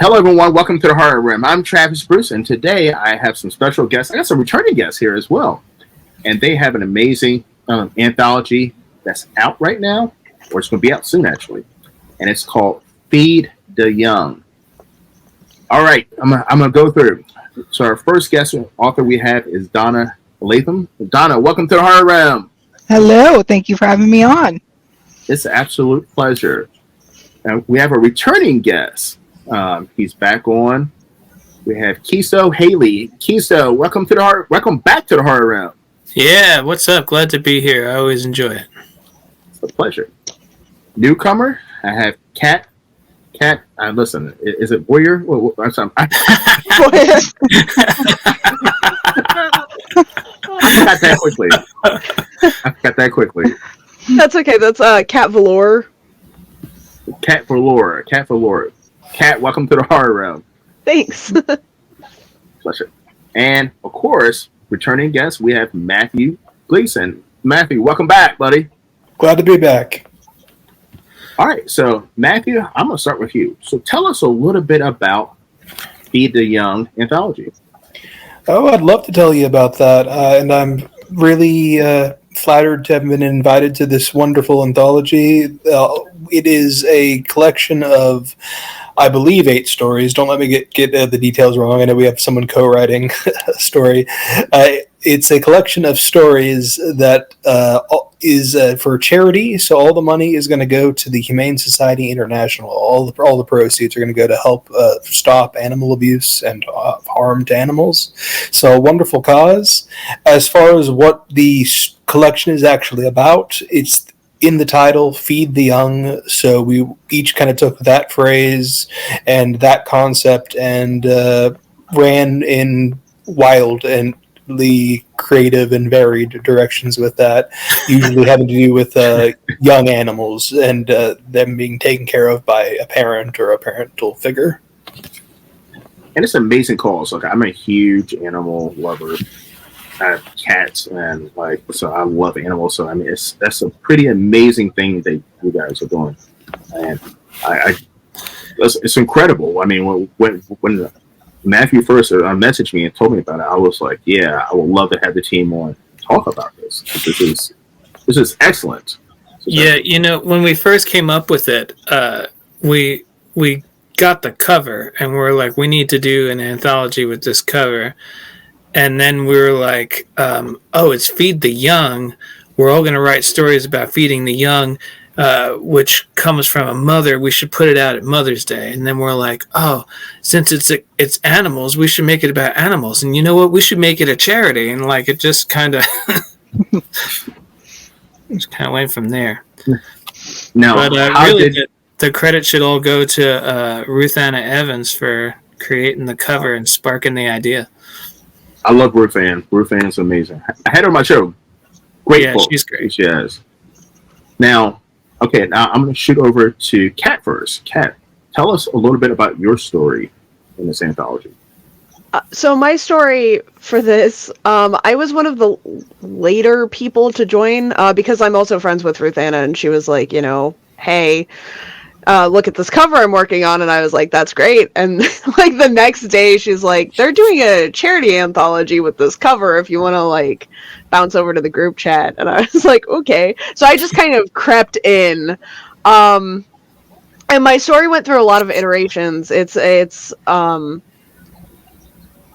Hello, everyone. Welcome to the Horror Room. I'm Travis Bruce, and today I have some special guests. I got some returning guests here as well, and they have an amazing anthology that's out right now, or it's going to be out soon, actually, and it's called Feed the Young. All right, I'm going to go through. So our first guest author we have is Donna Latham. Donna, welcome to the Horror Room. Hello. Thank you for having me on. It's an absolute pleasure. We have a returning guest. He's back on. We have Chisto Healy. Chisto, welcome back to the Horror Room. Yeah, what's up? Glad to be here. I always enjoy it. It's a pleasure. Newcomer, I have Kat. Kat, listen, is it Voleur? I'm sorry. I got that quickly. That's okay. That's Kat Voleur. Kat Voleur. Kat, welcome to the Horror Room. Thanks. Pleasure. And, of course, returning guest, we have Matthew Gleason. Matthew, welcome back, buddy. Glad to be back. All right, so, Matthew, I'm going to start with you. So tell us a little bit about Feed the Young anthology. Oh, I'd love to tell you about that. And I'm really flattered to have been invited to this wonderful anthology. It is a collection of, I believe, 8 stories. Don't let me get the details wrong. I know we have someone co-writing a story. It's a collection of stories that is for charity. So all the money is going to go to the Humane Society International. All the proceeds are going to go to help stop animal abuse and harm to animals. So a wonderful cause. As far as what the collection is actually about, it's in the title, Feed the Young. So we each kind of took that phrase and that concept and ran in wildly creative and varied directions with that, usually having to do with young animals and them being taken care of by a parent or a parental figure. And it's an amazing cause. Like, I'm a huge animal lover. I have cats, and so I love animals. So I mean, that's a pretty amazing thing that you guys are doing, and it's incredible. I mean, when Matthew first messaged me and told me about it, I was like, yeah, I would love to have the team on talk about this. This is excellent. Yeah, when we first came up with it, we got the cover, and we're like, we need to do an anthology with this cover. And then we were like, it's Feed the Young. We're all going to write stories about feeding the young, which comes from a mother. We should put it out at Mother's Day. And then we're like, since it's animals, we should make it about animals. And you know what? We should make it a charity. And it just kind of went from there. Now, but the credit should all go to Ruth Anna Evans for creating the cover and sparking the idea. I love Ruth Ann. Ruth Ann's amazing. I had her on my show. Great book. She's great. She is. Now I'm going to shoot over to Kat first. Kat, tell us a little bit about your story in this anthology. So my story for this, I was one of the later people to join because I'm also friends with Ruth Anna, and she was like, hey, look at this cover I'm working on, and I was like, that's great. And the next day she's like, they're doing a charity anthology with this cover if you want to bounce over to the group chat. And I was like, okay. So I just kind of crept in, and my story went through a lot of iterations. It's an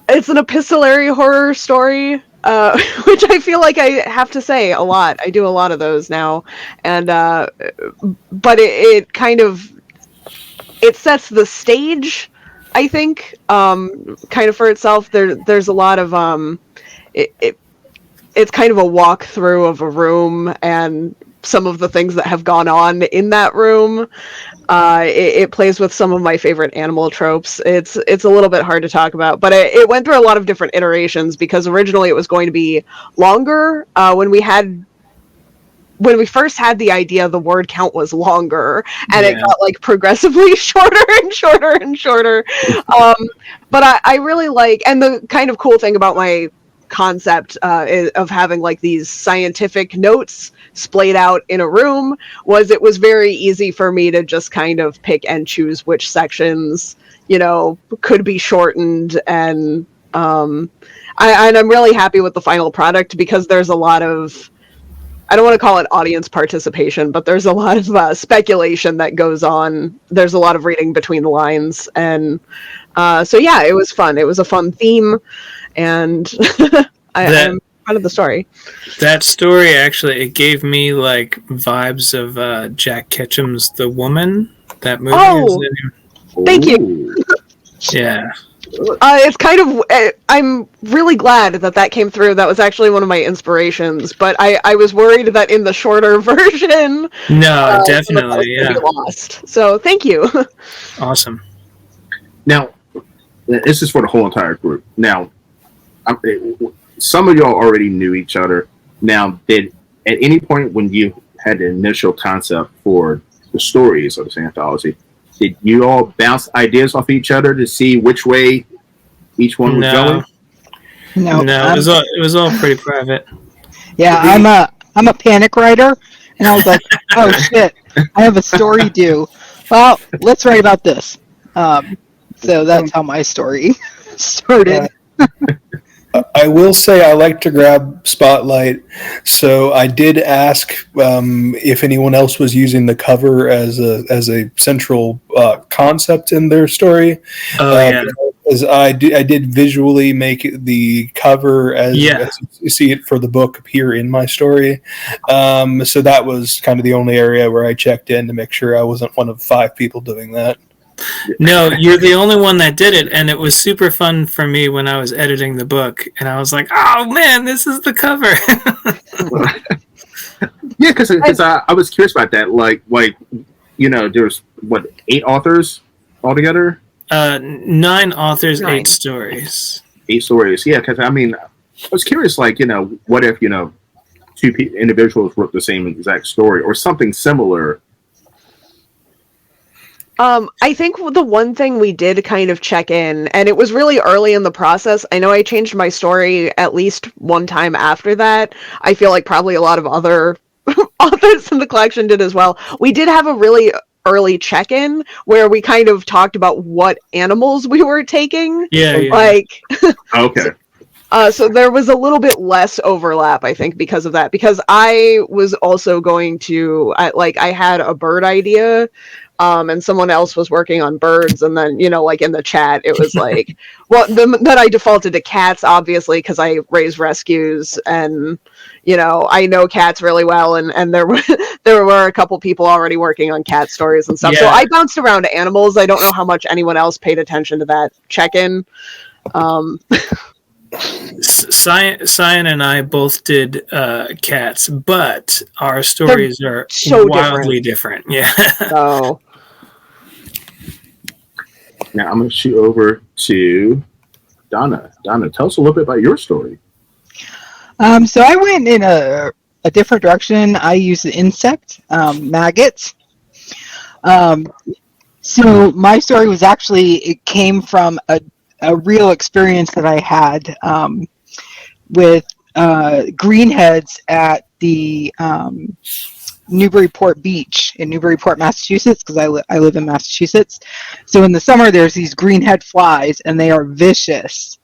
epistolary horror story, which I feel like I have to say a lot. I do a lot of those now, and but it kind of sets the stage, I think, kind of for itself. There's a lot of it's kind of a walkthrough of a room and some of the things that have gone on in that room. It plays with some of my favorite animal tropes. It's a little bit hard to talk about, but it went through a lot of different iterations because originally it was going to be longer. When we first had the idea, the word count was longer, and it got progressively shorter and shorter and shorter. But I really and the kind of cool thing about my concept of having these scientific notes splayed out in a room was it was very easy for me to just kind of pick and choose which sections could be shortened, and I'm really happy with the final product because there's a lot of, I don't want to call it audience participation, but there's a lot of speculation that goes on. There's a lot of reading between the lines, and so yeah, it was fun. It was a fun theme, and I'm proud of the story. That story actually, it gave me like vibes of Jack Ketchum's The Woman. That movie. Oh, thank you. Yeah. It's kind of, I'm really glad that came through. That was actually one of my inspirations, but I was worried that in the shorter version, no, definitely, yeah, be lost. So thank you. Awesome. Now, this is for the whole entire group. Now, some of y'all already knew each other. Now, did at any point when you had the initial concept for the stories of this anthology, did you all bounce ideas off each other to see which way each one was going? No, it was all pretty private. Yeah, I'm a panic writer, and I was like, oh shit, I have a story due. Well, let's write about this. So that's how my story started. I will say I like to grab spotlight, so I did ask if anyone else was using the cover as a central concept in their story. Oh yeah. As I did visually make the cover as you see it for the book appear in my story. So that was kind of the only area where I checked in to make sure I wasn't one of 5 people doing that. No, you're the only one that did it, and it was super fun for me when I was editing the book, and I was like, "Oh man, this is the cover." Yeah, because I was curious about that. Like there's 8 authors altogether. 9 authors, 9. 8 stories. 8 stories. Yeah, because I was curious. Like what if 2 individuals wrote the same exact story or something similar. I think the one thing we did kind of check in, and it was really early in the process. I know I changed my story at least one time after that. I feel like probably a lot of other authors in the collection did as well. We did have a really early check-in where we kind of talked about what animals we were taking. Yeah. Like, Okay. So there was a little bit less overlap, I think, because of that. Because I was also going to, I had a bird idea, and someone else was working on birds, and then, like in the chat, it was like, well, then I defaulted to cats, obviously, because I raise rescues, and, I know cats really well, and there were a couple people already working on cat stories and stuff. Yeah. So I bounced around to animals. I don't know how much anyone else paid attention to that check-in. Cyan and I both did cats, but our stories are so wildly different. Yeah. So Now I'm going to shoot over to Donna. Donna, tell us a little bit about your story. So I went in a different direction. I used the insect, maggots. So my story was it came from a real experience that I had with greenheads at the Newburyport Beach in Newburyport, Massachusetts, because I live in Massachusetts. So in the summer, there's these greenhead flies, and they are vicious.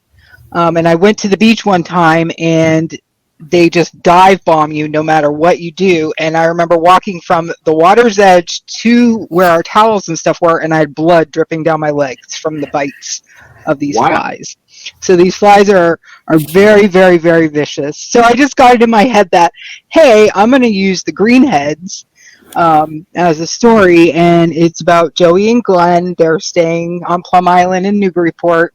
And I went to the beach one time, and they just dive bomb you no matter what you do. And I remember walking from the water's edge to where our towels and stuff were, and I had blood dripping down my legs from the bites of these flies. So these flies are very, very, very vicious. So I just got it in my head that, hey, I'm going to use the greenheads as a story, and it's about Joey and Glenn. They're staying on Plum Island in Newburyport,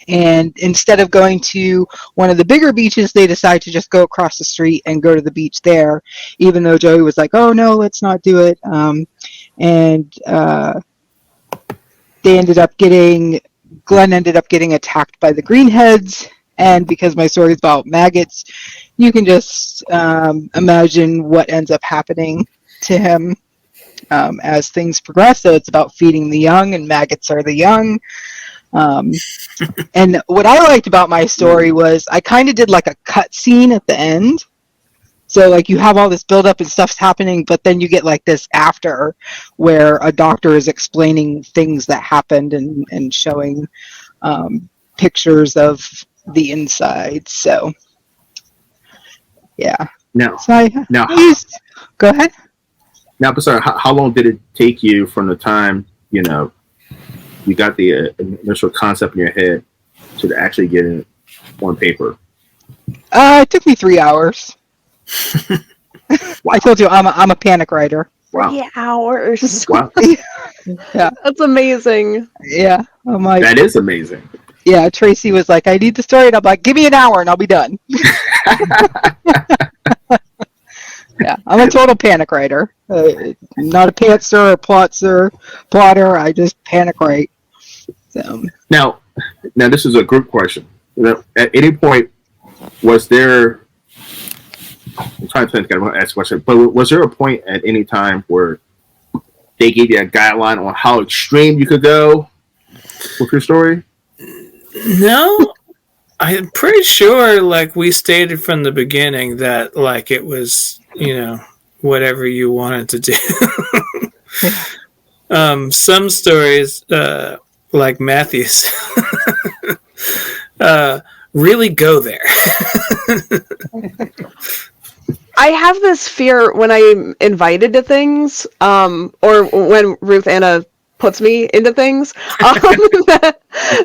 and instead of going to one of the bigger beaches, they decide to just go across the street and go to the beach there, even though Joey was like, oh no, let's not do it. Glenn ended up getting attacked by the greenheads, and because my story is about maggots, you can just imagine what ends up happening to him as things progress. So it's about feeding the young, and maggots are the young. And what I liked about my story was I kind of did like a cut scene at the end So like you have all this buildup and stuff's happening, but then you get like this after where a doctor is explaining things that happened and showing pictures of the inside. So yeah. Now, So go ahead. now, sorry, how long did it take you from the time, you know, you got the initial concept in your head to actually get it on paper? It took me 3 hours. Wow. I told you I'm a panic writer. Wow. 3 hours. Wow. Yeah. That's amazing. Yeah. I'm like, That is amazing. yeah, Tracy was like, I need the story, and I'm like, give me an hour and I'll be done. Yeah, I'm a total panic writer. Not a pantser or plotter. I just panic write. So Now, this is a group question. You know, at any point, was there? I'm trying to think. I want to ask a question, but was there a point at any time where they gave you a guideline on how extreme you could go with your story? No, I'm pretty sure, like, we stated from the beginning that, like, it was, you know, whatever you wanted to do. Some stories, like Matthew's, really go there. I have this fear when I'm invited to things, or when Ruth Anna puts me into things, that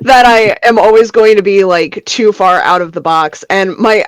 I am always going to be like too far out of the box. And my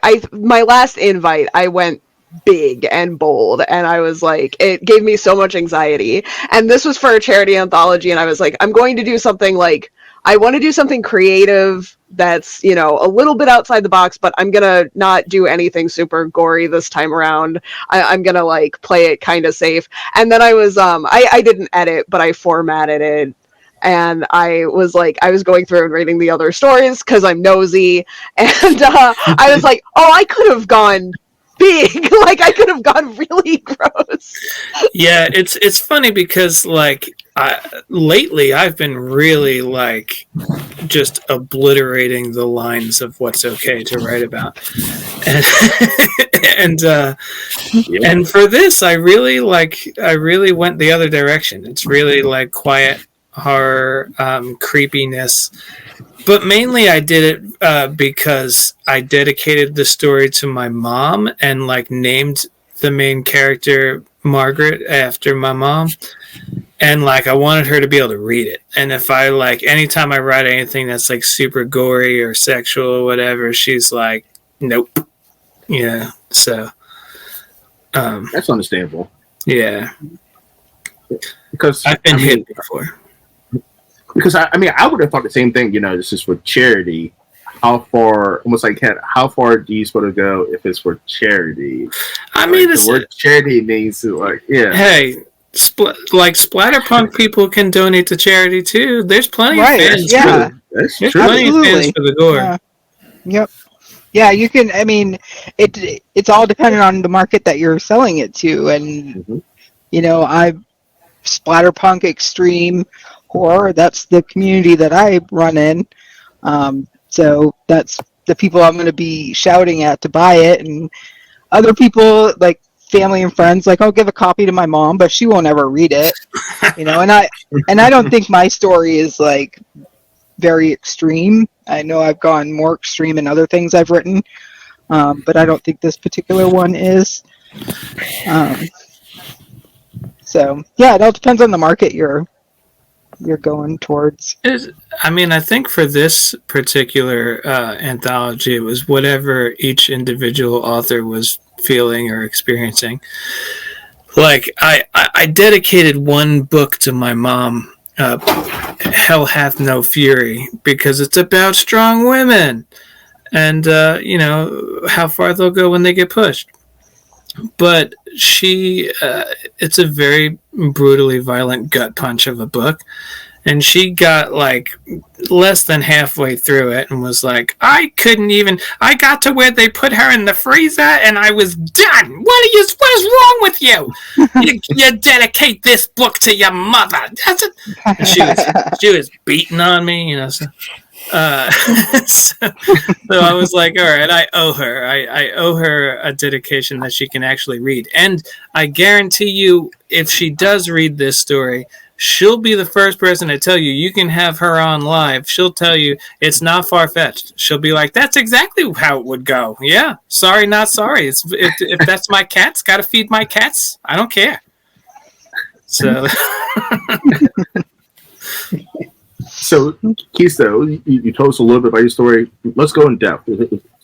last invite, I went big and bold, and I was like, it gave me so much anxiety. And this was for a charity anthology, and I was like, I'm going to do something like, I want to do something creative that's, you know, a little bit outside the box, but I'm gonna not do anything super gory this time around. I'm gonna like play it kind of safe. And then I was I didn't edit, but I formatted it. And I was like, I was going through and reading the other stories because I'm nosy. And I was like, oh, I could have gone big. Like, I could have gone really gross. Yeah, it's funny because, like, lately I've been really, like, just obliterating the lines of what's okay to write about. And and for this, I really went the other direction. It's really like quiet horror, creepiness. But mainly I did it because I dedicated the story to my mom and, like, named the main character Margaret after my mom. And, like, I wanted her to be able to read it. And if I, like, anytime I write anything that's, like, super gory or sexual or whatever, she's like, nope. Yeah. So. That's understandable. Yeah. Because I've been hit before. Because I mean, I would have thought the same thing. You know, this is for charity. How far? Almost like, how far do you supposed to go if it's for charity? I mean, the word charity means to, like, yeah. Hey, like, splatterpunk people can donate to charity too. There's plenty of fans. Yeah, that's There's true. plenty of fans for the gore. Yeah. Yep. Yeah, you can. I mean, it's all dependent on the market that you're selling it to, and you know, I splatterpunk extreme horror. That's the community that I run in. So that's the people I'm going to be shouting at to buy it, and other people, like family and friends, like, I'll give a copy to my mom, but she won't ever read it. You know, and I don't think my story is like very extreme. I know I've gone more extreme in other things I've written, but I don't think this particular one is. So yeah, it all depends on the market you're going towards. I mean, I think for this particular anthology, it was whatever each individual author was feeling or experiencing. Like, I dedicated one book to my mom, Hell Hath No Fury, because it's about strong women and, you know, how far they'll go when they get pushed. But it's a very brutally violent gut punch of a book. And she got, like, less than halfway through it and was like, I got to where they put her in the freezer and I was done. What is wrong with you? You dedicate this book to your mother. And she was beating on me, you know. So. So I was like, all right, I owe her. I owe her a dedication that she can actually read. And I guarantee you, if she does read this story, she'll be the first person to tell you. You can have her on live. She'll tell you it's not far-fetched. She'll be like, that's exactly how it would go. Yeah, sorry, not sorry. If that's my cats, got to feed my cats. I don't care. So... So, Chisto, you told us a little bit about your story. Let's go in depth.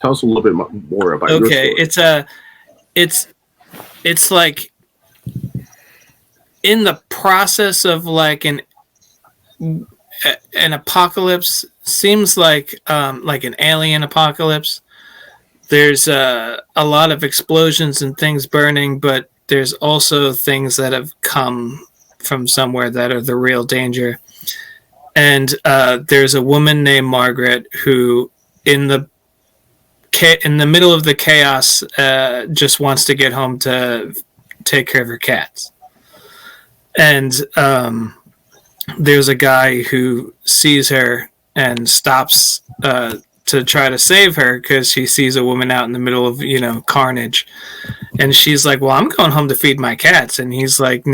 Tell us a little bit more about your story. Okay, it's like in the process of like an apocalypse. Seems like an alien apocalypse. There's a lot of explosions and things burning, but there's also things that have come from somewhere that are the real danger. And there's a woman named Margaret who, in the middle of the chaos, just wants to get home to take care of her cats. And there's a guy who sees her and stops to try to save her because he sees a woman out in the middle of carnage. And she's like, "Well, I'm going home to feed my cats." And he's like,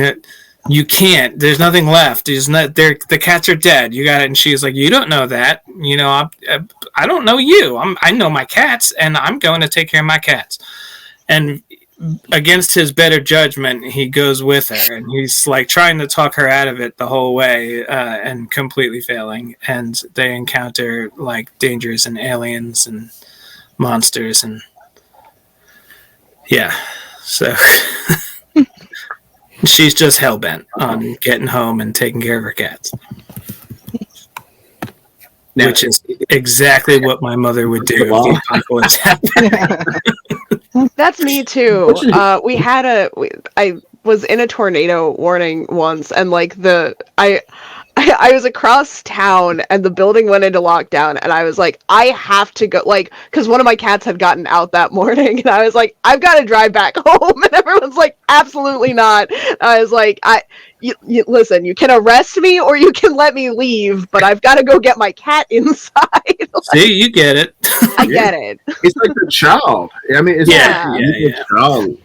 "You can't. There's nothing left. The cats are dead. You got it." And she's like, "You don't know that. I don't know you. I know my cats, and I'm going to take care of my cats." And against his better judgment, he goes with her, and he's like trying to talk her out of it the whole way, and completely failing. And they encounter like dangers and aliens and monsters, and yeah, so. She's just hell-bent on getting home and taking care of her cats. Now, which is exactly what my mother would do if the apocalypse happened. That's me too. I was in a tornado warning once, and I was across town and the building went into lockdown, and I was like, I have to go, because one of my cats had gotten out that morning, and I was like, I've got to drive back home. And everyone's like, absolutely not. I was like, listen, you can arrest me or you can let me leave, but I've got to go get my cat inside. See, you get it. I get it. It's like a child. I mean, it's like a child.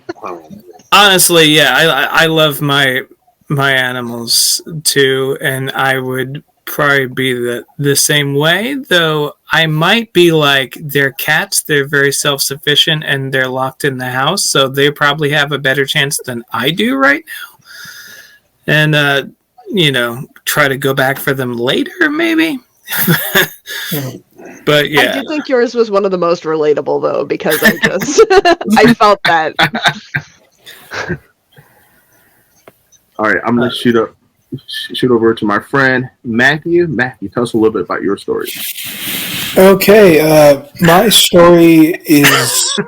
Honestly, yeah, I love my animals too, and I would probably be the same way, though I might be like, they're cats, they're very self-sufficient, and they're locked in the house, so they probably have a better chance than I do right now. And try to go back for them later, maybe. But yeah, I did think yours was one of the most relatable, though, because I just I felt that. All right, I'm gonna shoot over to my friend Matthew. Matthew, tell us a little bit about your story. Okay, my story is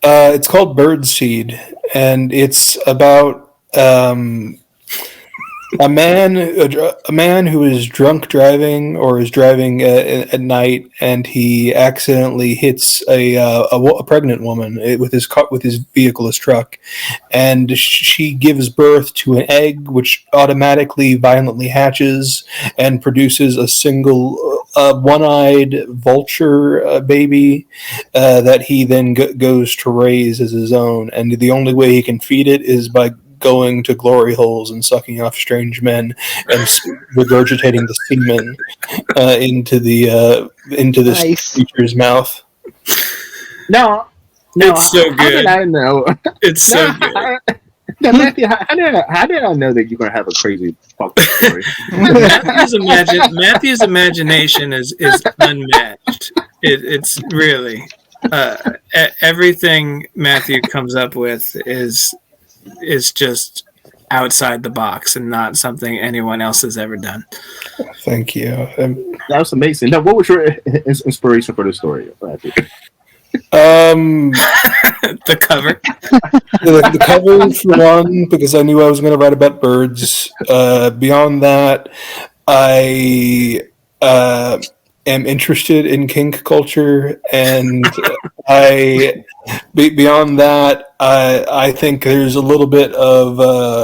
it's called Birdseed, and it's about a man who is drunk driving or is driving at night, and he accidentally hits a pregnant woman with his vehicle, his truck, and she gives birth to an egg which automatically violently hatches and produces a single one-eyed vulture baby that he then goes to raise as his own, and the only way he can feed it is by going to glory holes and sucking off strange men and regurgitating the semen into this Nice. creature's mouth. No, it's so how did good. I know? It's so good. Now, Matthew, how did I know that you're gonna have a crazy fucking story? Matthew's imagination is unmatched. It's really everything Matthew comes up with is just outside the box and not something anyone else has ever done. Thank you. That was amazing. Now, what was your inspiration for the story, Matthew? The cover. The cover for one, because I knew I was going to write about birds. Beyond that, I am interested in kink culture, and beyond that, I think there's a little bit of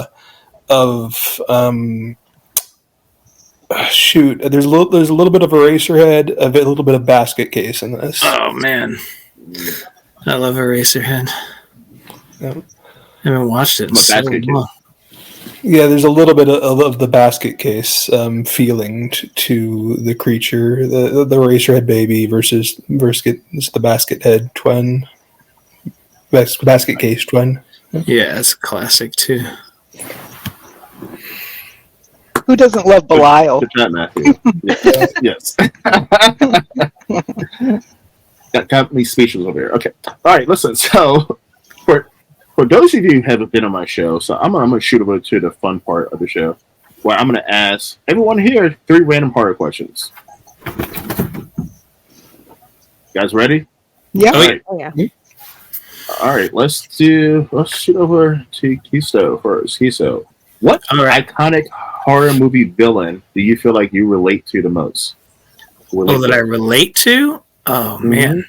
Shoot, there's a little bit of Eraserhead, a little bit of Basket Case in this. Oh man, I love Eraserhead. Yeah. I haven't watched it in so long. Yeah, there's a little bit of the Basket Case feeling to the creature, the Eraserhead baby versus the Basket Head twin, Basket Case twin. Yeah, it's a classic too. Who doesn't love Belial? Good job, Matthew. Yes. Got me speechless over here. Okay. All right, listen. So, for those of you who haven't been on my show, so I'm gonna shoot over to the fun part of the show, where I'm gonna ask everyone here 3 random horror questions. You guys ready? Yeah. Oh, All yeah. right. All right. Let's shoot over to Chisto first. Chisto, what iconic horror movie villain do you feel like you relate to the most? That I relate to? Oh man.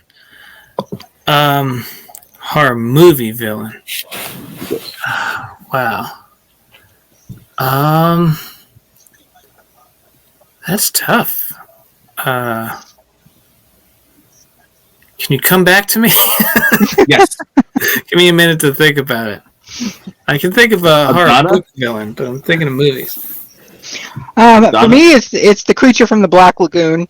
Horror movie villain. Wow. That's tough. Can you come back to me? Yes. Give me a minute to think about it. I can think of a horror movie villain, but I'm thinking of movies. For me, it's the creature from the Black Lagoon,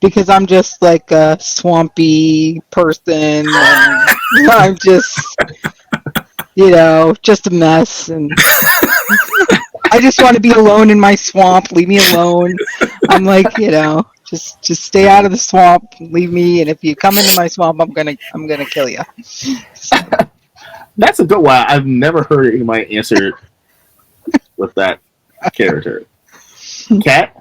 because I'm just like a swampy person, and I'm just, just a mess, and I just want to be alone in my swamp. Leave me alone. I'm like, just stay out of the swamp. Leave me, and if you come into my swamp, I'm gonna kill you. That's a good one. I've never heard anybody answer with that character. Kat?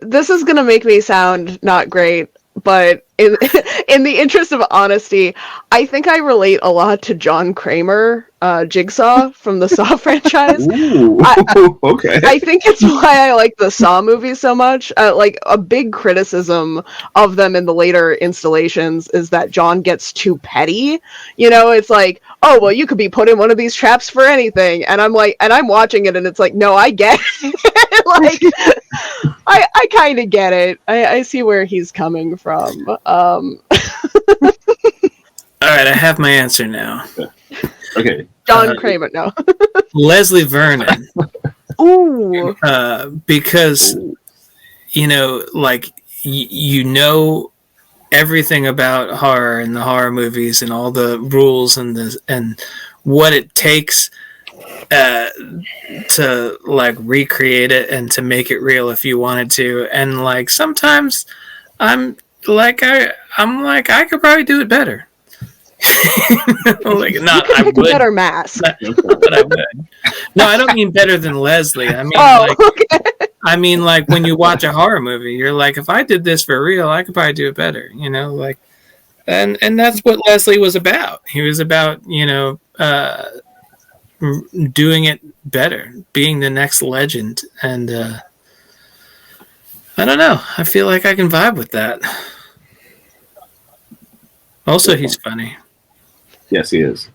This is gonna make me sound not great, but in the interest of honesty, I think I relate a lot to John Kramer, Jigsaw from the Saw franchise. Ooh, okay. I think it's why I like the Saw movies so much. Like, a big criticism of them in the later installations is that John gets too petty. It's like, oh, well, you could be put in one of these traps for anything. And I'm like, and I'm watching it and it's like, no, I get it. Like, I kind of get it. I see where he's coming from. All right, I have my answer now. Okay. John Kramer, no. Leslie Vernon. Ooh. Because, everything about horror and the horror movies and all the rules and what it takes to recreate it and to make it real if you wanted to. And sometimes I could probably do it better. I would. Better mask. But I would. No, I don't mean better than Leslie. I mean, okay. I mean, when you watch a horror movie, you're like, if I did this for real, I could probably do it better. And that's what Leslie was about. He was about, doing it better, being the next legend. And I don't know. I feel like I can vibe with that. Also, he's funny. Yes, he is.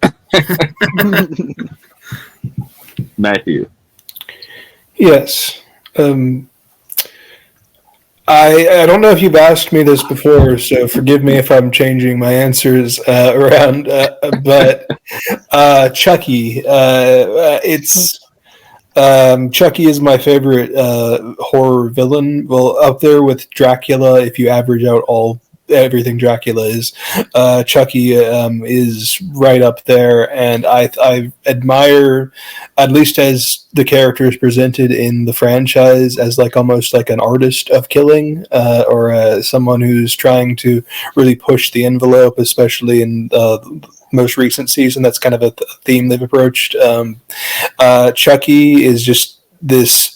Matthew. Yes. I don't know if you've asked me this before, so forgive me if I'm changing my answers around. But Chucky, Chucky is my favorite horror villain. Well, up there with Dracula, if you average out everything Dracula is, Chucky is right up there, and I admire, at least as the character is presented in the franchise, as almost like an artist of killing, or someone who's trying to really push the envelope, especially in the most recent season. That's kind of a theme they've approached. Chucky is just this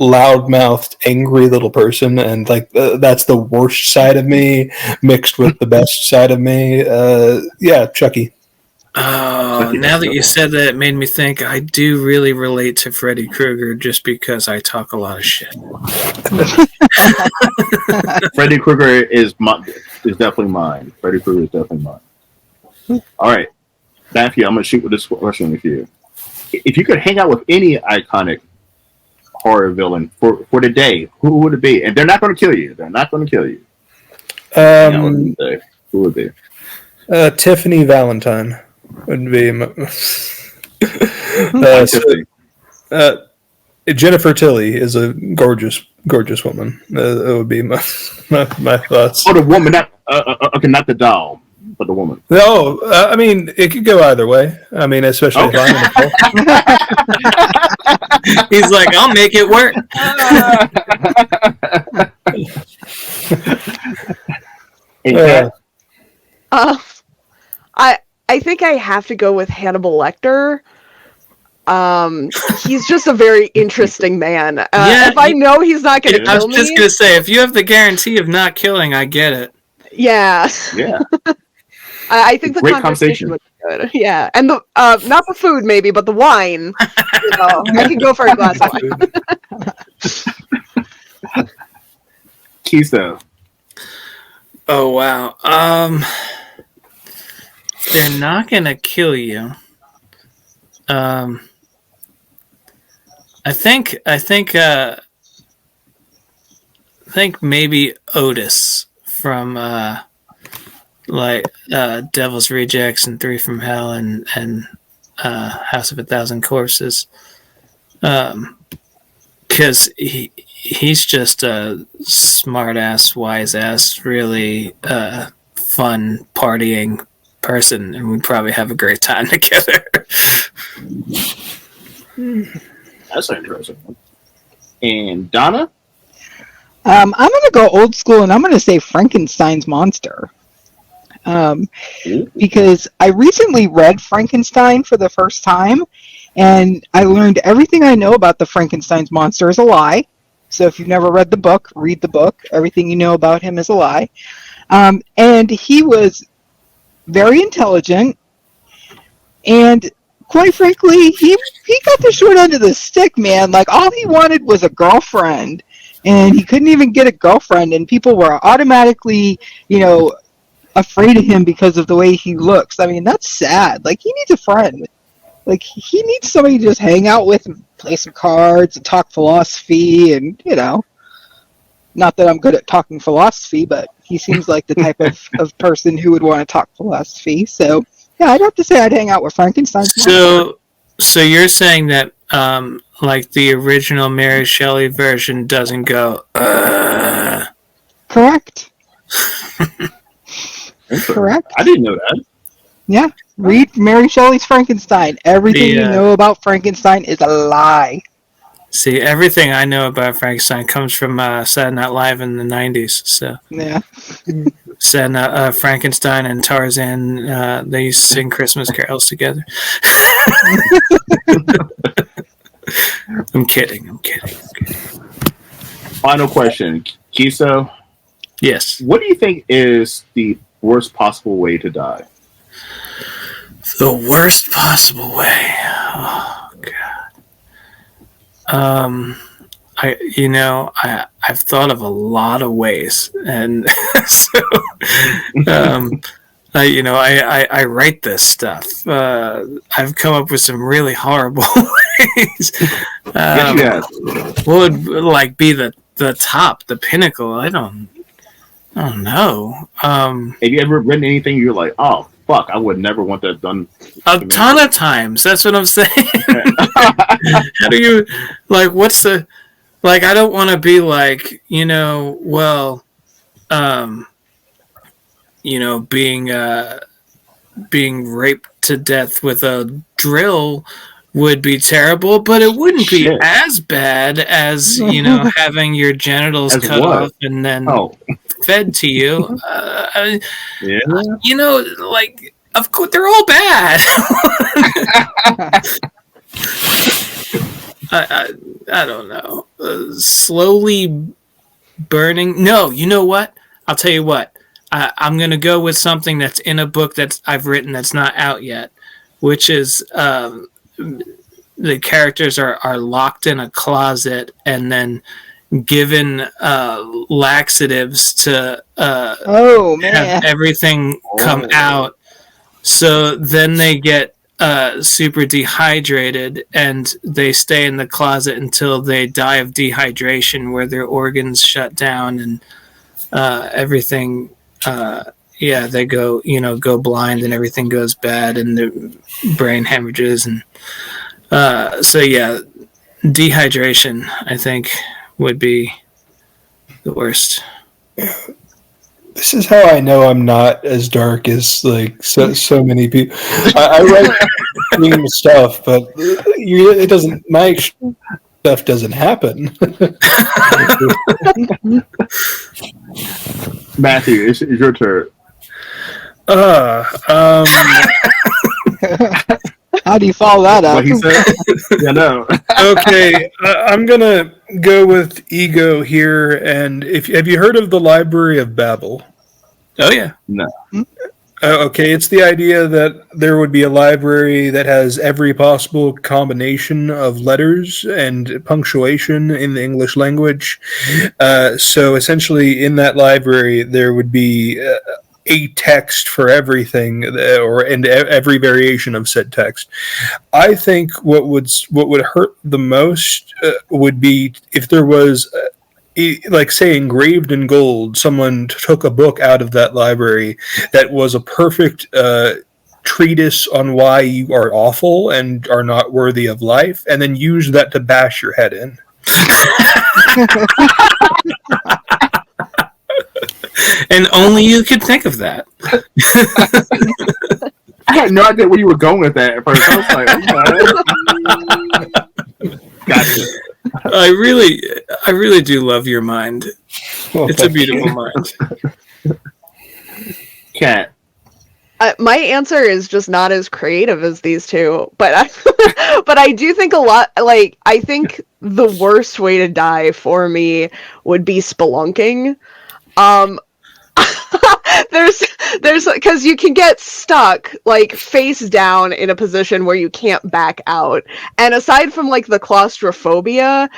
loudmouthed, angry little person, and that's the worst side of me mixed with the best side of me. Yeah, Chucky. Oh, now that you said that, it made me think I do really relate to Freddy Krueger just because I talk a lot of shit. Freddy Krueger is definitely mine. Freddy Krueger is definitely mine. All right, Matthew, I'm going to shoot with this question with you. If you could hang out with any iconic horror villain for the day, who would it be? And they're not going to kill you. They're not going to kill you. Who would it be? Tiffany Valentine would be. Jennifer Tilly is a gorgeous woman. That would be my thoughts. Oh, the woman, not okay, not the doll, but the woman. No, I mean it could go either way. I mean, especially if I'm in the He's like, I'll make it work. I think I have to go with Hannibal Lecter. He's just a very interesting man. If I know he's not going to kill me... I was just going to say, if you have the guarantee of not killing, I get it. Yeah. Yeah. I think the great conversation would be good. Yeah. And the not the food, maybe, but the wine. I can go for a glass of wine. Chisto. Oh, wow. They're not going to kill you. I think maybe Otis from Devil's Rejects and Three from Hell and House of a Thousand Corpses, because he's just a smart ass, wise ass, really fun partying person, and we'd probably have a great time together. That's interesting. And Donna? I'm going to go old school, and I'm going to say Frankenstein's monster. Because I recently read Frankenstein for the first time, and I learned everything I know about the Frankenstein's monster is a lie. So if you've never read the book, read the book. Everything you know about him is a lie. And he was very intelligent, and quite frankly, he got the short end of the stick, man. Like, all he wanted was a girlfriend, and he couldn't even get a girlfriend, and people were automatically, afraid of him because of the way he looks. I mean, that's sad. Like, he needs a friend. Like, he needs somebody to just hang out with and play some cards and talk philosophy and, not that I'm good at talking philosophy, but he seems like the type of person who would want to talk philosophy. So, yeah, I'd have to say I'd hang out with Frankenstein. So you're saying that, like, the original Mary Shelley version doesn't go, Correct. Correct. I didn't know that. Yeah. Read Mary Shelley's Frankenstein. Everything you know about Frankenstein is a lie. See, everything I know about Frankenstein comes from Saturday Night Live in the 90s. So yeah. Frankenstein and Tarzan, they used to sing Christmas carols together. I'm kidding. Final question. Chisto? Yes. What do you think is the worst possible way to die? The worst possible way? Oh, God. I've thought of a lot of ways, and so I write this stuff. I've come up with some really horrible ways. What would be the top, the pinnacle? I don't know. Have you ever written anything you're like, oh fuck, I would never want that done? A ton of times. That's what I'm saying. How do you what's the I don't want to be being raped to death with a drill would be terrible, but it wouldn't be as bad as having your genitals cut off and then fed to you. Of course they're all bad. I don't know. Slowly burning. No, you know what? I'll tell you what. I'm gonna go with something that's in a book that I've written that's not out yet, which is the characters are locked in a closet and then given laxatives to have everything come out. So then they get super dehydrated, and they stay in the closet until they die of dehydration, where their organs shut down and everything. They go blind and everything goes bad, and the brain hemorrhages, and dehydration, I think, would be the worst. This is how I know I'm not as dark as like so many people. I write meme stuff, but it doesn't. My stuff doesn't happen. Matthew, it's your turn. How do you follow that up? What he said? Yeah, no. Okay, I'm gonna go with ego here. And have you heard of the Library of Babel? Oh yeah. No. Okay, it's the idea that there would be a library that has every possible combination of letters and punctuation in the English language. So essentially, in that library, there would be a text for everything, and every variation of said text. I think what would hurt the most would be if there was. Like, say, engraved in gold, someone took a book out of that library that was a perfect treatise on why you are awful and are not worthy of life, and then used that to bash your head in. And only you could think of that. I had no idea where you were going with that at first. I was like, okay. Gotcha. I really do love your mind. Well, it's a beautiful mind. Cat. My answer is just not as creative as these two, but I do think a lot. Like, I think the worst way to die for me would be spelunking. There's because you can get stuck like face down in a position where you can't back out, and aside from like the claustrophobia,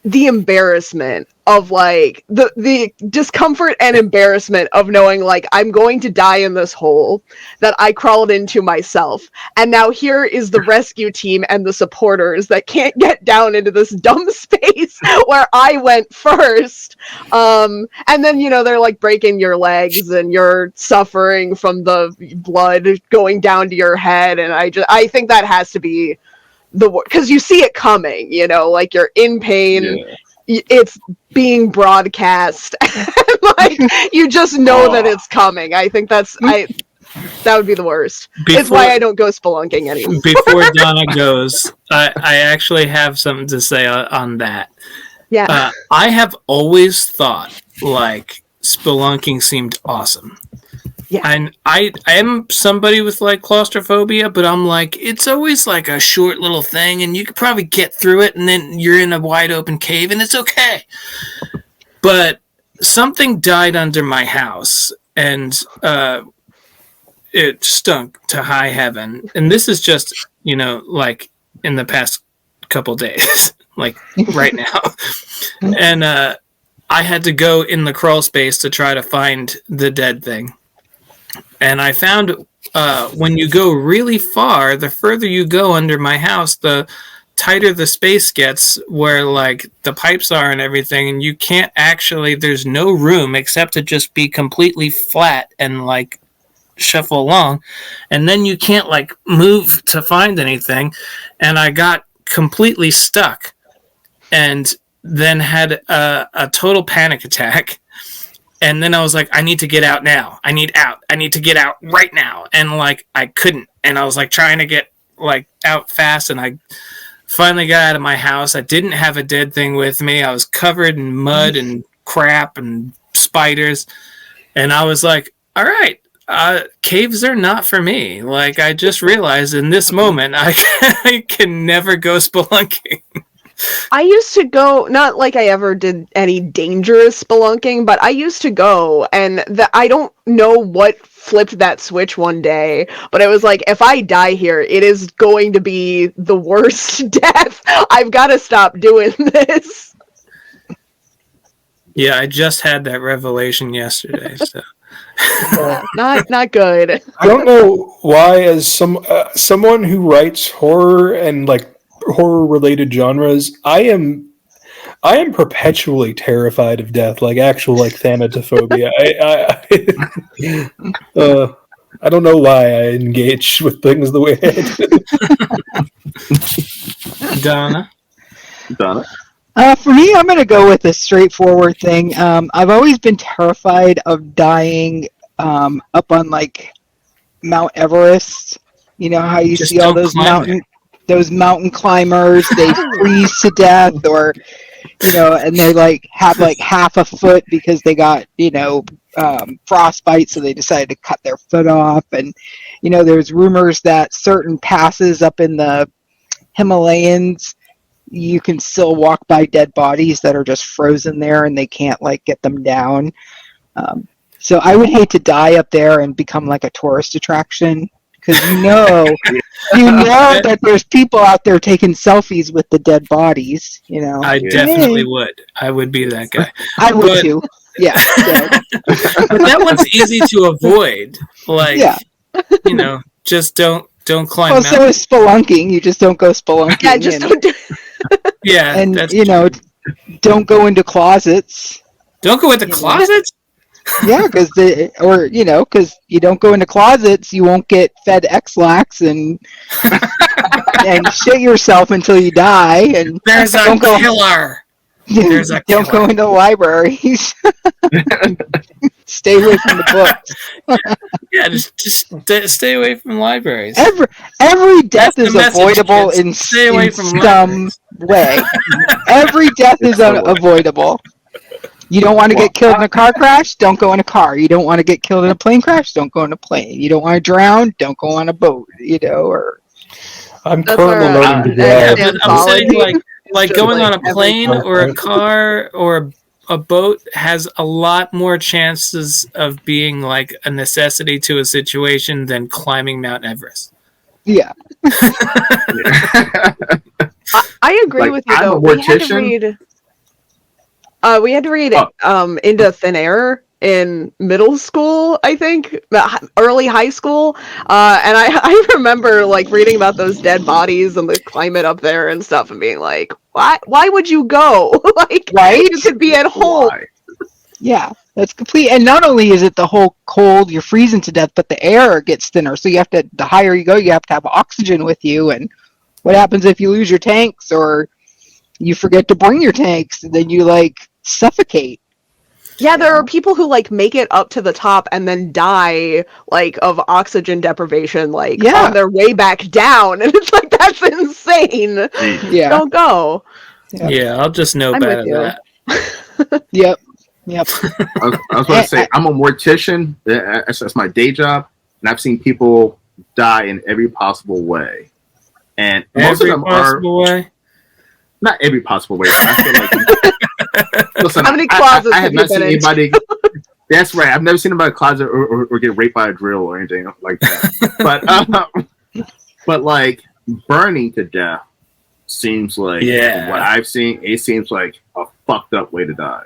the embarrassment of like the discomfort and embarrassment of knowing like I'm going to die in this hole that I crawled into myself, and now here is the rescue team and the supporters that can't get down into this dumb space where I went first, and then they're like breaking your legs and you're suffering from the blood going down to your head, and I think that has to be because you see it coming, like you're in pain. Yeah. It's being broadcast. Like you just know that it's coming. I think that would be the worst. It's why I don't go spelunking anymore. Before Donna goes, I actually have something to say on that. Yeah. I have always thought like spelunking seemed awesome. Yeah. And I am somebody with like claustrophobia, but I'm like, it's always like a short little thing and you could probably get through it and then you're in a wide open cave and it's okay. But something died under my house and it stunk to high heaven. And this is just, like in the past couple days, like right now. And I had to go in the crawl space to try to find the dead thing. And I found when you go really far, the further you go under my house, the tighter the space gets where like the pipes are and everything. And you can't actually, there's no room except to just be completely flat and like shuffle along. And then you can't like move to find anything. And I got completely stuck and then had a total panic attack. And then I was like, I need to get out now. I need to get out right now. And like, I couldn't. And I was like trying to get like out fast. And I finally got out of my house. I didn't have a dead thing with me. I was covered in mud and crap and spiders. And I was like, all right, caves are not for me. Like, I just realized in this moment, I can never go spelunking. I used to go, not like I ever did any dangerous spelunking, but I used to go, and I don't know what flipped that switch one day, but it was like, if I die here, it is going to be the worst death. I've got to stop doing this. Yeah, I just had that revelation yesterday. So Not good. I don't know why, as someone who writes horror and like horror related genres, I am perpetually terrified of death, like actual like thanatophobia. I don't know why I engage with things the way I do. Donna. For me, I'm going to go with a straightforward thing. I've always been terrified of dying up on like Mount Everest. You know how you Just see all don't those climb mountain climbers, they freeze to death, or and they like have like half a foot because they got frostbite, so they decided to cut their foot off. And there's rumors that certain passes up in the Himalayas, you can still walk by dead bodies that are just frozen there, and they can't like get them down. So I would hate to die up there and become like a tourist attraction, because that there's people out there taking selfies with the dead bodies. I definitely would. I would be that guy. I would too. Yeah. But that one's easy to avoid. Like, just don't climb. Well, so is spelunking. You just don't go spelunking. Yeah, just don't do. Yeah, and don't go into closets. Don't go into closets. Yeah, because because you don't go into closets, you won't get fed X-Lax and shit yourself until you die. And there's a killer. There's a killer. Don't go into libraries. Stay away from the books. Yeah, just stay away from libraries. Every death is avoidable in some way. Every death is unavoidable. You don't want to get killed in a car crash? Don't go in a car. You don't want to get killed in a plane crash? Don't go in a plane. You don't want to drown? Don't go on a boat. I'm currently learning to drive. Yeah, but I'm saying like going on a plane or a car or a boat has a lot more chances of being like a necessity to a situation than climbing Mount Everest. Yeah. I agree with you, though. We had to read Into Thin Air in middle school, I think, early high school, and I remember like reading about those dead bodies and the climate up there and stuff, and being like, why would you go? Like, right? You could be at home. Why? Yeah, that's complete. And not only is it the whole cold, you're freezing to death, but the air gets thinner. So the higher you go, you have to have oxygen with you. And what happens if you lose your tanks or you forget to bring your tanks? And then you like suffocate. Yeah, there are people who like make it up to the top and then die like of oxygen deprivation, like on their way back down, and it's like, that's insane. Yeah, don't go. Yeah, I'll just know better than that. Yep. I was going to say, I'm a mortician. That's my day job, and I've seen people die in every possible way, and most of them way. Not every possible way. I feel like, listen, how many closets I have not seen anybody. That's right. I've never seen anybody in a closet or get raped by a drill or anything like that. But like burning to death seems like what I've seen. It seems like a fucked up way to die.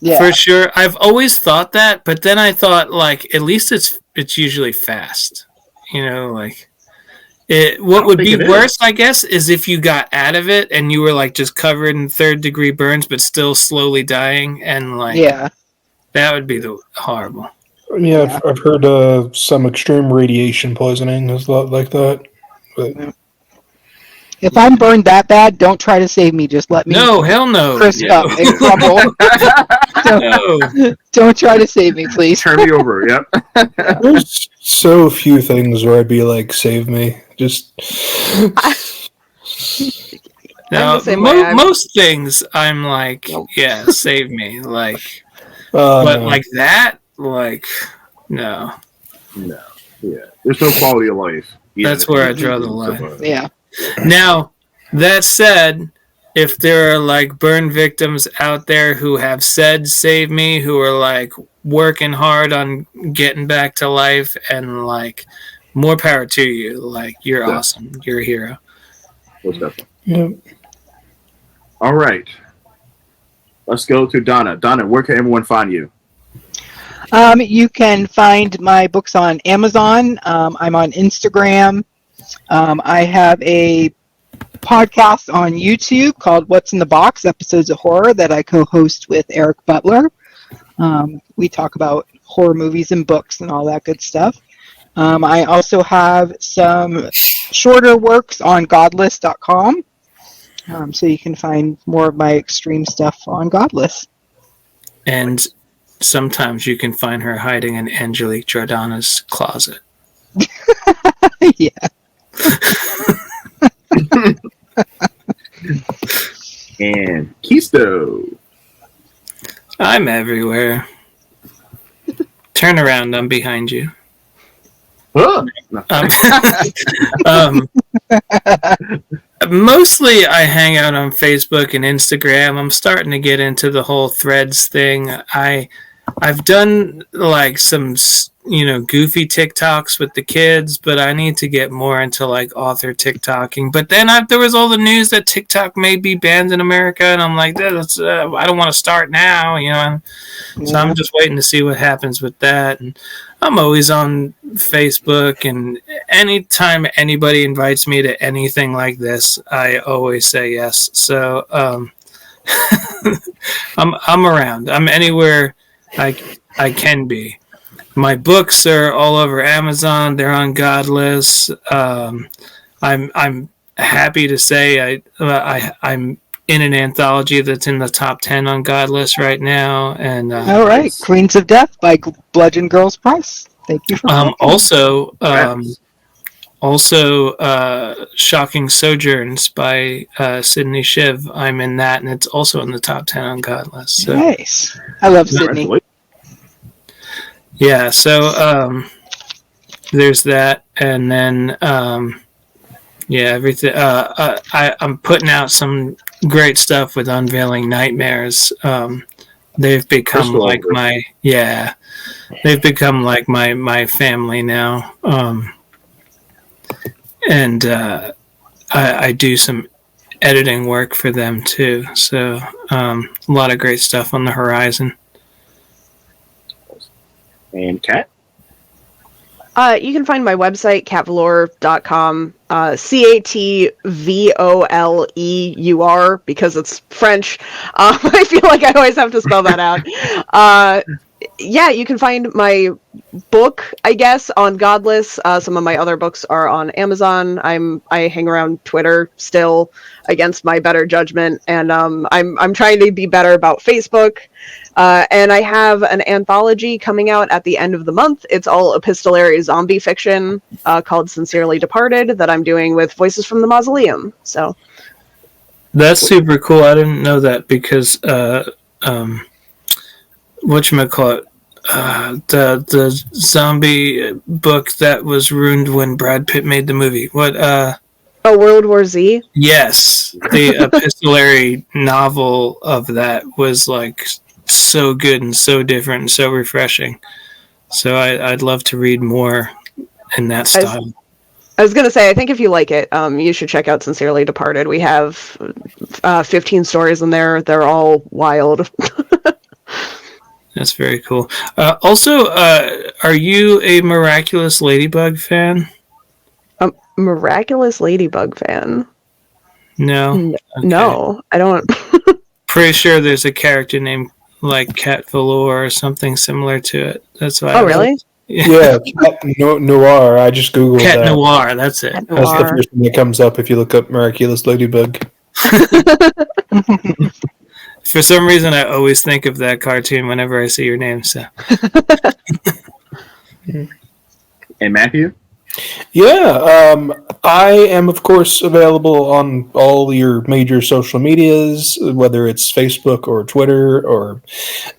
Yeah, for sure. I've always thought that, but then I thought like at least it's usually fast. Like. What would be worse, I guess, is if you got out of it and you were like just covered in 3rd-degree burns, but still slowly dying, and like that would be horrible. Yeah, I've heard some extreme radiation poisoning is a lot like that. But if I'm burned that bad, don't try to save me. Just let me. No, hell no. Crisp up and crumble. Don't try to save me, please. Turn me over. Yep. There's so few things where I'd be like, save me. Just. No, most things I'm like, save me. Like, but no. Like that, like, no. Yeah. There's no quality of life. That's where I draw the line. Yeah. Now, that said, if there are like burn victims out there who have said save me, who are like working hard on getting back to life, and like more power to you. Like, you're awesome. You're a hero. Most definitely. Yeah. All right. Let's go to Donna. Donna, where can everyone find you? You can find my books on Amazon. I'm on Instagram. I have a podcast on YouTube called What's in the Box, Episodes of Horror, that I co-host with Eric Butler. We talk about horror movies and books and all that good stuff. I also have some shorter works on godless.com. So you can find more of my extreme stuff on Godless. And sometimes you can find her hiding in Angelique Giordano's closet. Yeah. And Chisto. I'm everywhere. Turn around, I'm behind you. Oh, Mostly I hang out on Facebook and Instagram. I'm starting to get into the whole threads thing. I've done like some, goofy TikToks with the kids, but I need to get more into like author TikToking. But then there was all the news that TikTok may be banned in America, and I'm like, I don't want to start now, So I'm just waiting to see what happens with that. And I'm always on Facebook, and anytime anybody invites me to anything like this, I always say yes. So I'm around. I'm anywhere I can be. My books are all over Amazon. They're on Godless. I'm happy to say I'm in an anthology that's in the top 10 on Godless right now. And all right, Queens of Death by Bludgeon Girls Press. Thank you for also Shocking Sojourns by Sydney Shiv. I'm in that, and it's also in the top 10 on Godless. So. Nice. I love Sydney. Yeah, so there's that, and then everything. I'm putting out some great stuff with Unveiling Nightmares. They've become like my family now, and I do some editing work for them too. So a lot of great stuff on the horizon. And Kat? You can find my website, catvoleur.com, CATVOLEUR, because it's French. I feel like I always have to spell that out. You can find my book, I guess, on Godless. Some of my other books are on Amazon. I hang around Twitter still against my better judgment, and I'm trying to be better about Facebook. And I have an anthology coming out at the end of the month. It's all epistolary zombie fiction called Sincerely Departed that I'm doing with Voices from the Mausoleum. So that's super cool. I didn't know that because whatchamacallit, the zombie book that was ruined when Brad Pitt made the movie. World War Z? Yes. The epistolary novel of that was like so good and so different and so refreshing. So I'd love to read more in that style. I was going to say, I think if you like it, you should check out Sincerely Departed. We have 15 stories in there. They're all wild. That's very cool. Also, are you a Miraculous Ladybug fan? Miraculous Ladybug fan? No. Okay. No, I don't. Pretty sure there's a character named like Cat Voleur or something similar to it. That's why. Oh, really? Yeah, Cat Noir. I just googled Cat that. Noir. That's it. That's the first thing that comes up if you look up Miraculous Ladybug. For some reason, I always think of that cartoon whenever I see your name. So. And Matthew? Yeah, I am, of course, available on all your major social medias, whether it's Facebook or Twitter or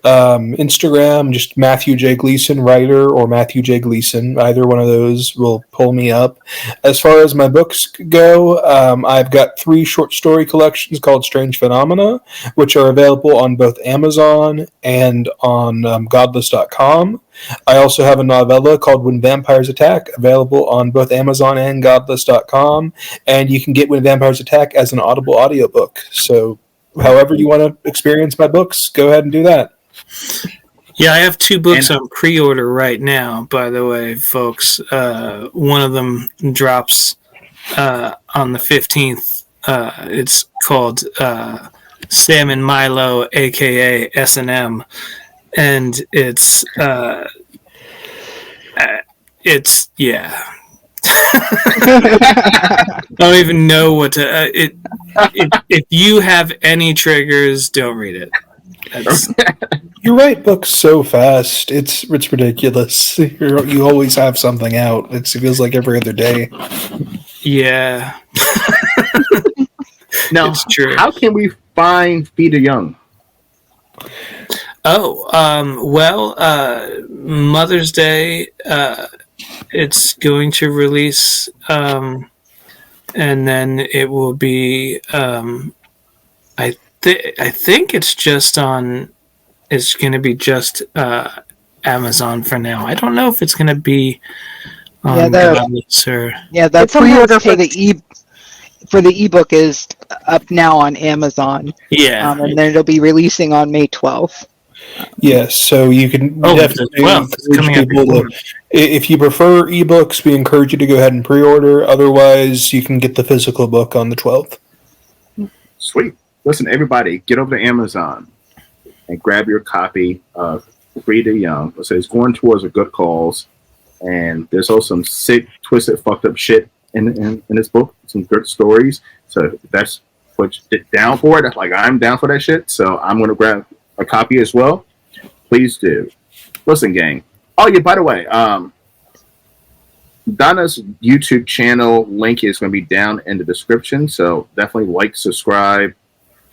Instagram, just Matthew J. Gleason, writer, or Matthew J. Gleason. Either one of those will pull me up. As far as my books go, I've got 3 short story collections called Strange Phenomena, which are available on both Amazon and on godless.com. I also have a novella called When Vampires Attack, available on both Amazon and godless.com, and you can get When Vampires Attack as an Audible audiobook. So however you want to experience my books, go ahead and do that. Yeah, I have 2 books on pre-order right now, by the way, folks. One of them drops on the 15th. It's called Sam and Milo, aka S&M, and it's yeah. I don't even know what to. If you have any triggers, don't read it. You write books so fast; it's ridiculous. You always have something out. It feels like every other day. Yeah. Now, It's true. how can we find Feed the Young? Oh, well, Mother's Day, it's going to release, and then it will be, I think it's just on, it's going to be just Amazon for now. I don't know if it's going to be on Goodreads or... Yeah, the pre-order for the ebook is up now on Amazon. Yeah. And then it'll be releasing on May 12th. Yes, so you can definitely encourage people to, if you prefer ebooks, we encourage you to go ahead and pre-order. Otherwise, you can get the physical book on the 12th. Sweet. Listen, everybody, get over to Amazon and grab your copy of Feed the Young. So it's going towards a good cause, and there's also some sick, twisted, fucked up shit in this book. Some good stories. So if that's what you're down for, that's like I'm down for that shit. So I'm going to grab a copy as well. Please do. Listen, gang. Oh yeah, by the way, Donna's YouTube channel link is going to be down in the description. So definitely like, subscribe,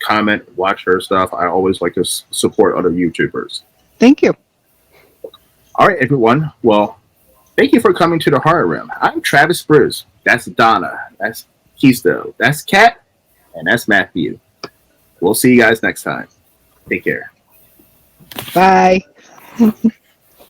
comment, watch her stuff. I always like to support other YouTubers. Thank you. All right, everyone. Well, thank you for coming to the Horror Room. I'm Travis Bruce. That's Donna. That's Chisto. That's Kat. And that's Matthew. We'll see you guys next time. Take care. Bye.